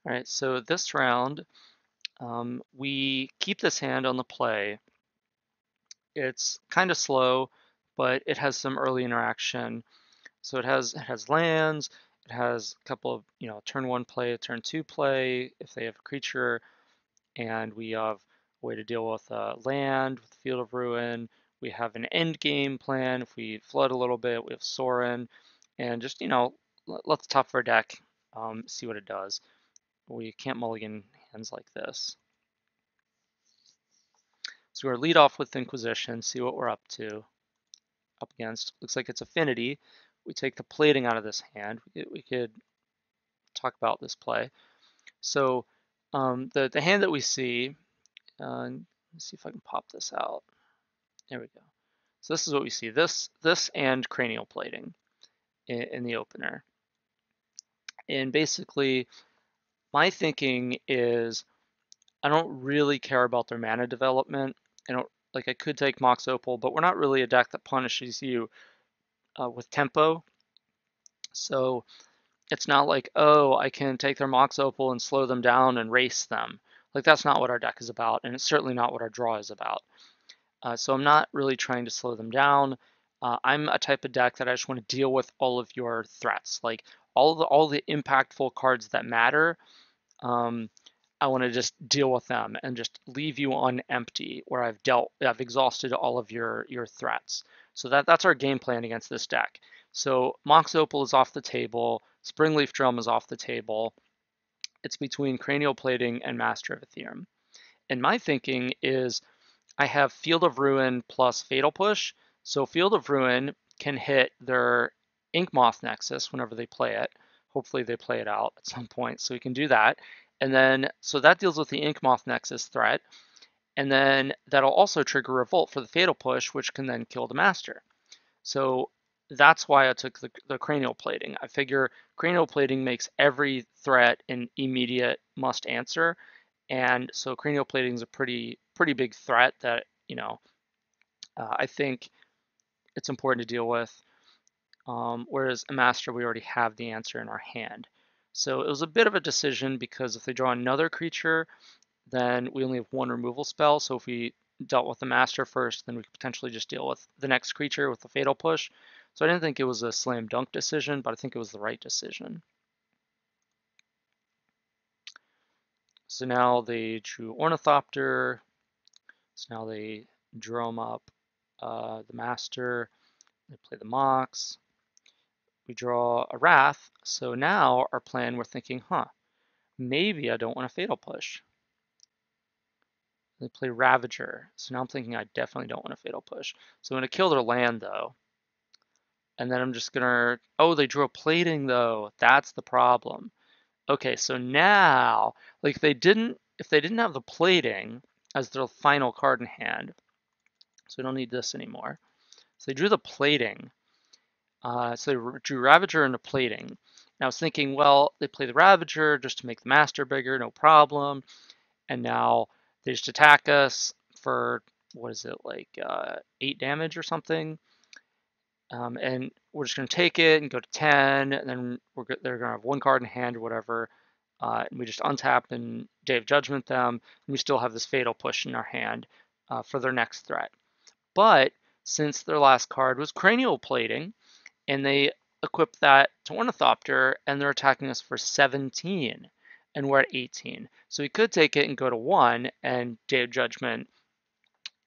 All right, so this round, we keep this hand on the play. It's kind of slow, but it has some early interaction. So it has lands, it has a couple of turn one play, turn two play if they have a creature, and we have a way to deal with land with Field of Ruin. We have an end game plan if we flood a little bit. We have Sorin, and just let's top our deck, see what it does. We can't mulligan hands like this. So we're lead off with Inquisition, see what we're up against. Looks like it's Affinity. We take the plating out of this hand. We could talk about this play. So the hand that we see, let's see if I can pop this out. There we go. So this is what we see. This and cranial plating in the opener. And basically, my thinking is I don't really care about their mana development. I could take Mox Opal, but we're not really a deck that punishes you with tempo. So it's not like, oh, I can take their Mox Opal and slow them down and race them. Like that's not what our deck is about, and it's certainly not what our draw is about. So I'm not really trying to slow them down. I'm a type of deck that I just want to deal with all of your threats, like all the impactful cards that matter. Um, I want to just deal with them and just leave you on empty, where I've exhausted all of your threats. So that's our game plan against this deck. So Mox Opal is off the table. Springleaf Drum is off the table. It's between Cranial Plating and Master of Ethereum. And my thinking is I have Field of Ruin plus Fatal Push. So Field of Ruin can hit their Inkmoth Nexus whenever they play it. Hopefully they play it out at some point, so we can do that. And then, so that deals with the Inkmoth Nexus threat. And then that'll also trigger Revolt for the Fatal Push, which can then kill the Master. So that's why I took the Cranial Plating. I figure Cranial Plating makes every threat an immediate must answer. And so Cranial Plating is a pretty big threat that, I think it's important to deal with. Whereas a Master, we already have the answer in our hand. So it was a bit of a decision because if they draw another creature, then we only have one removal spell. So if we dealt with the Master first, then we could potentially just deal with the next creature with the Fatal Push. So I didn't think it was a slam dunk decision, but I think it was the right decision. So now they drew Ornithopter. So now they drum up the Master. They play the Mox. We draw a Wrath. So now our plan, we're thinking, maybe I don't want a Fatal Push. They play Ravager. So now I'm thinking I definitely don't want a Fatal Push. So I'm going to kill their land, though. And then I'm just going to... Oh, they drew a Plating, though. That's the problem. Okay, so now, like, if they didn't have the Plating as their final card in hand, so we don't need this anymore. So they drew the Plating. So they drew Ravager into Plating. And I was thinking, well, they play the Ravager just to make the Master bigger, no problem. And now they just attack us for, what is it, like 8 damage or something. And we're just going to take it and go to 10, and then they're going to have one card in hand or whatever. And we just untap and Day of Judgment them, and we still have this Fatal Push in our hand for their next threat. But since their last card was Cranial Plating, and they equip that to Ornithopter, and they're attacking us for 17, and we're at 18. So we could take it and go to 1 and Day of Judgment,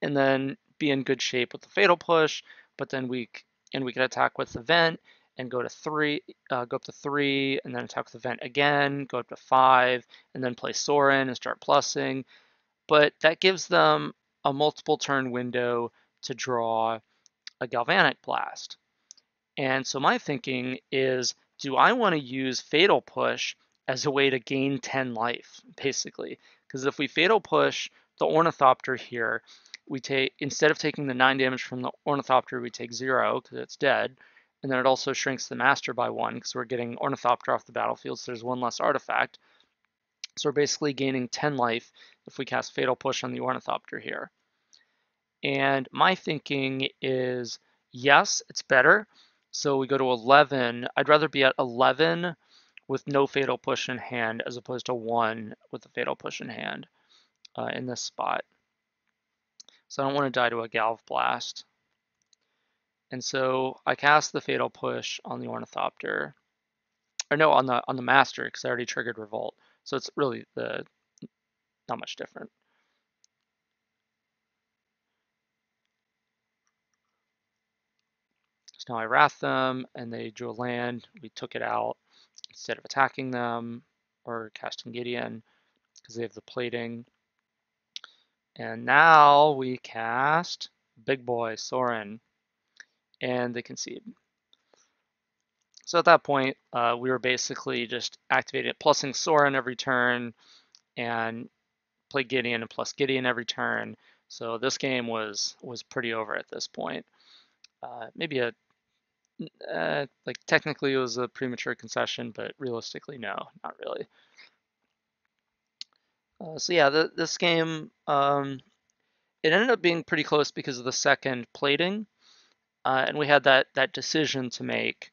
and then be in good shape with the Fatal Push, but then we could attack with the Vent and go to 3, go up to 3, and then attack with the Vent again, go up to 5, and then play Sorin and start plussing. But that gives them a multiple turn window to draw a Galvanic Blast. And so my thinking is, do I want to use Fatal Push as a way to gain 10 life, basically? Because if we Fatal Push the Ornithopter here, we take, instead of taking the 9 damage from the Ornithopter, we take 0 because it's dead. And then it also shrinks the Master by 1 because we're getting Ornithopter off the battlefield, so there's 1 less artifact. So we're basically gaining 10 life if we cast Fatal Push on the Ornithopter here. And my thinking is, yes, it's better. So we go to 11. I'd rather be at 11 with no Fatal Push in hand, as opposed to 1 with the Fatal Push in hand in this spot. So I don't want to die to a Galv Blast. And so I cast the Fatal Push on the Ornithopter. Or no, on the Master, because I already triggered Revolt. So it's really not much different. So now I Wrath them, and they drew a land. We took it out instead of attacking them or casting Gideon, because they have the plating. And now we cast Big Boy Sorin, and they concede. So at that point, we were basically just activating it, plussing Sorin every turn, and play Gideon and plus Gideon every turn. So this game was pretty over at this point. Maybe like technically it was a premature concession, but realistically, no, not really. So yeah, this game it ended up being pretty close because of the second plating, and we had that decision to make.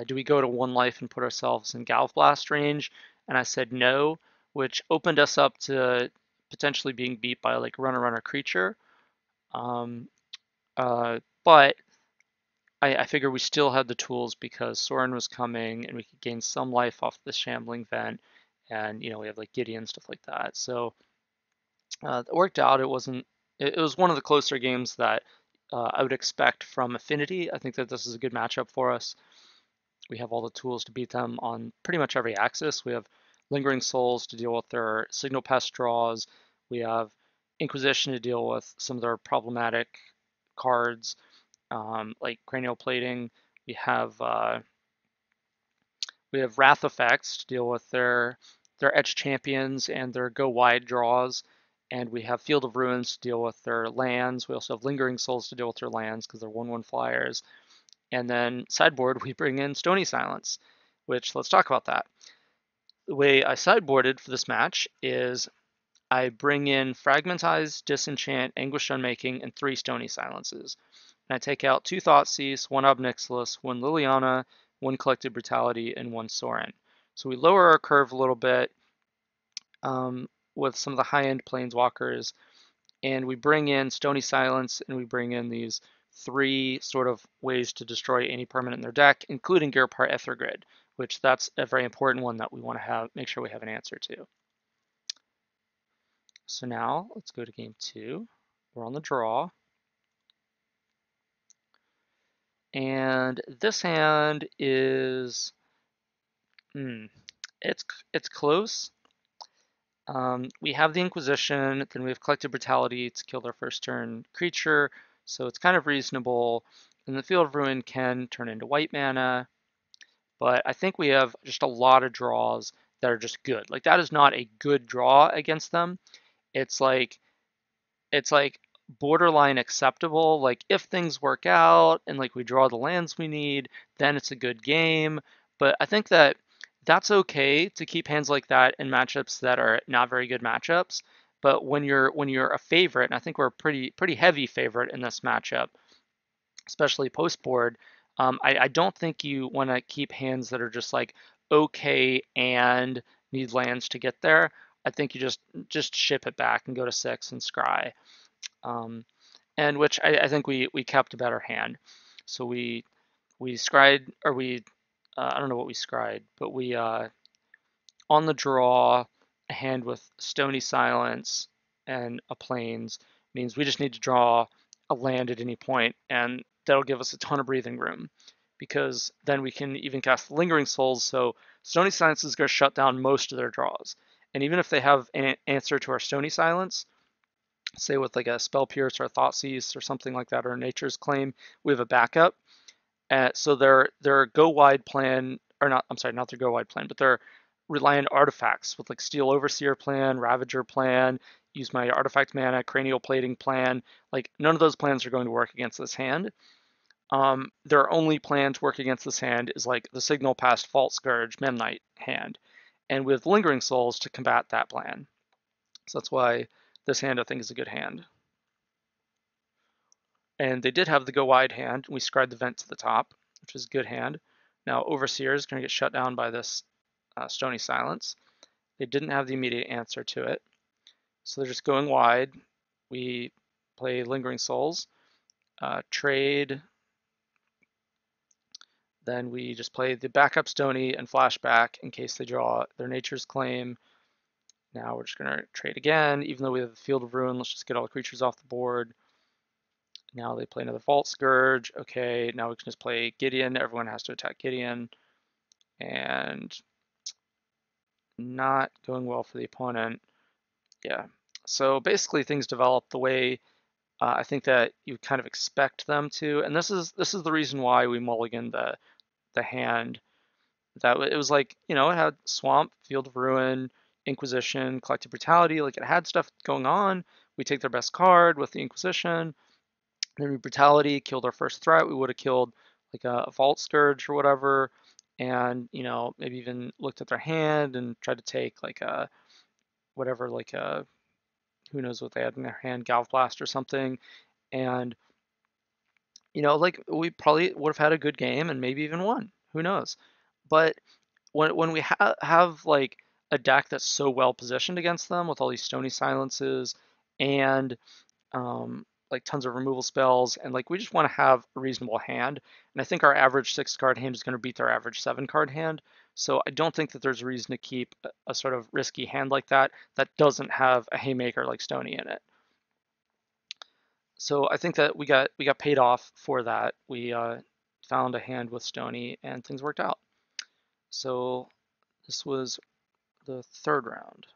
Do we go to 1 life and put ourselves in Galv Blast range? And I said no, which opened us up to potentially being beat by like runner creature. But I figure we still had the tools because Sorin was coming and we could gain some life off the Shambling Vent, and we have like Gideon stuff like that. So it worked out. It wasn't. It was one of the closer games that I would expect from Affinity. I think that this is a good matchup for us. We have all the tools to beat them on pretty much every axis. We have Lingering Souls to deal with their Signal Pest draws. We have Inquisition to deal with some of their problematic cards, like Cranial Plating. We have Wrath effects to deal with their Etch Champions and their Go Wide draws. And we have Field of Ruins to deal with their lands. We also have Lingering Souls to deal with their lands because they're 1/1 flyers. And then sideboard, we bring in Stony Silence, which let's talk about that. The way I sideboarded for this match is I bring in Fragmentize, Disenchant, Anguish Unmaking, and 3 Stony Silences. And I take out 2 Thoughtseize, 1 Ob Nixilis, 1 Liliana, 1 Collected Brutality, and 1 Sorin. So we lower our curve a little bit with some of the high-end Planeswalkers, and we bring in Stony Silence, and we bring in these 3 sort of ways to destroy any permanent in their deck, including Gearpart Ethergrid, which that's a very important one that we want to make sure we have an answer to. So now let's go to game 2. We're on the draw. And this hand is, it's close. We have the Inquisition, then we have Collected Brutality to kill their first turn creature, so it's kind of reasonable. And the Field of Ruin can turn into white mana, but I think we have just a lot of draws that are just good. Like that is not a good draw against them. It's like borderline acceptable. Like if things work out and like we draw the lands we need, then it's a good game. But I think that that's okay to keep hands like that in matchups that are not very good matchups. But when you're a favorite, and I think we're a pretty heavy favorite in this matchup, especially post board, I don't think you want to keep hands that are just like okay and need lands to get there. I think you just ship it back and go to 6 and scry. And which I think we kept a better hand. So we scryed, or we I don't know what we scryed, but we on the draw a hand with Stony Silence and a Plains means we just need to draw a land at any point, and that'll give us a ton of breathing room because then we can even cast Lingering Souls. So Stony Silence is going to shut down most of their draws, and even if they have an answer to our Stony Silence, say with like a Spell Pierce or a Thoughtseize or something like that, or a Nature's Claim, we have a backup. So their go wide plan, or not, I'm sorry, not their go wide plan, but their reliant artifacts with like Steel Overseer plan, Ravager plan, use my artifact mana, Cranial Plating plan. Like none of those plans are going to work against this hand. Their only plan to work against this hand is like the Signal Past Fault Scourge Memnite hand, and with Lingering Souls to combat that plan. So that's why this hand I think is a good hand. And they did have the go wide hand. We scried the vent to the top, which is a good hand. Now Overseer is going to get shut down by this Stony Silence. They didn't have the immediate answer to it, so they're just going wide. We play Lingering Souls, trade, then we just play the backup Stony and flashback in case they draw their Nature's Claim. Now we're just going to trade again, even though we have the Field of Ruin. Let's just get all the creatures off the board. Now they play another Vault Scourge. Okay, now we can just play Gideon. Everyone has to attack Gideon. And not going well for the opponent. Yeah. So basically things develop the way I think that you kind of expect them to. And this is the reason why we mulliganed the hand. That it was like, you know, it had Swamp, Field of Ruin, Inquisition, Collective Brutality. Like it had stuff going on. We take their best card with the Inquisition. Then we Brutality, killed our first threat. We would have killed like a Vault Scourge or whatever. And, you know, maybe even looked at their hand and tried to take like a whatever, like a who knows what they had in their hand, Galv Blast or something. And, you know, like we probably would have had a good game and maybe even won. Who knows? But when we have like a deck that's so well positioned against them with all these Stony Silences and like tons of removal spells, and like we just want to have a reasonable hand. And I think our average 6-card hand is going to beat their average 7-card hand. So I don't think that there's a reason to keep a sort of risky hand like that that doesn't have a haymaker like Stony in it. So I think that we got paid off for that. We found a hand with Stony and things worked out. So this was the third round.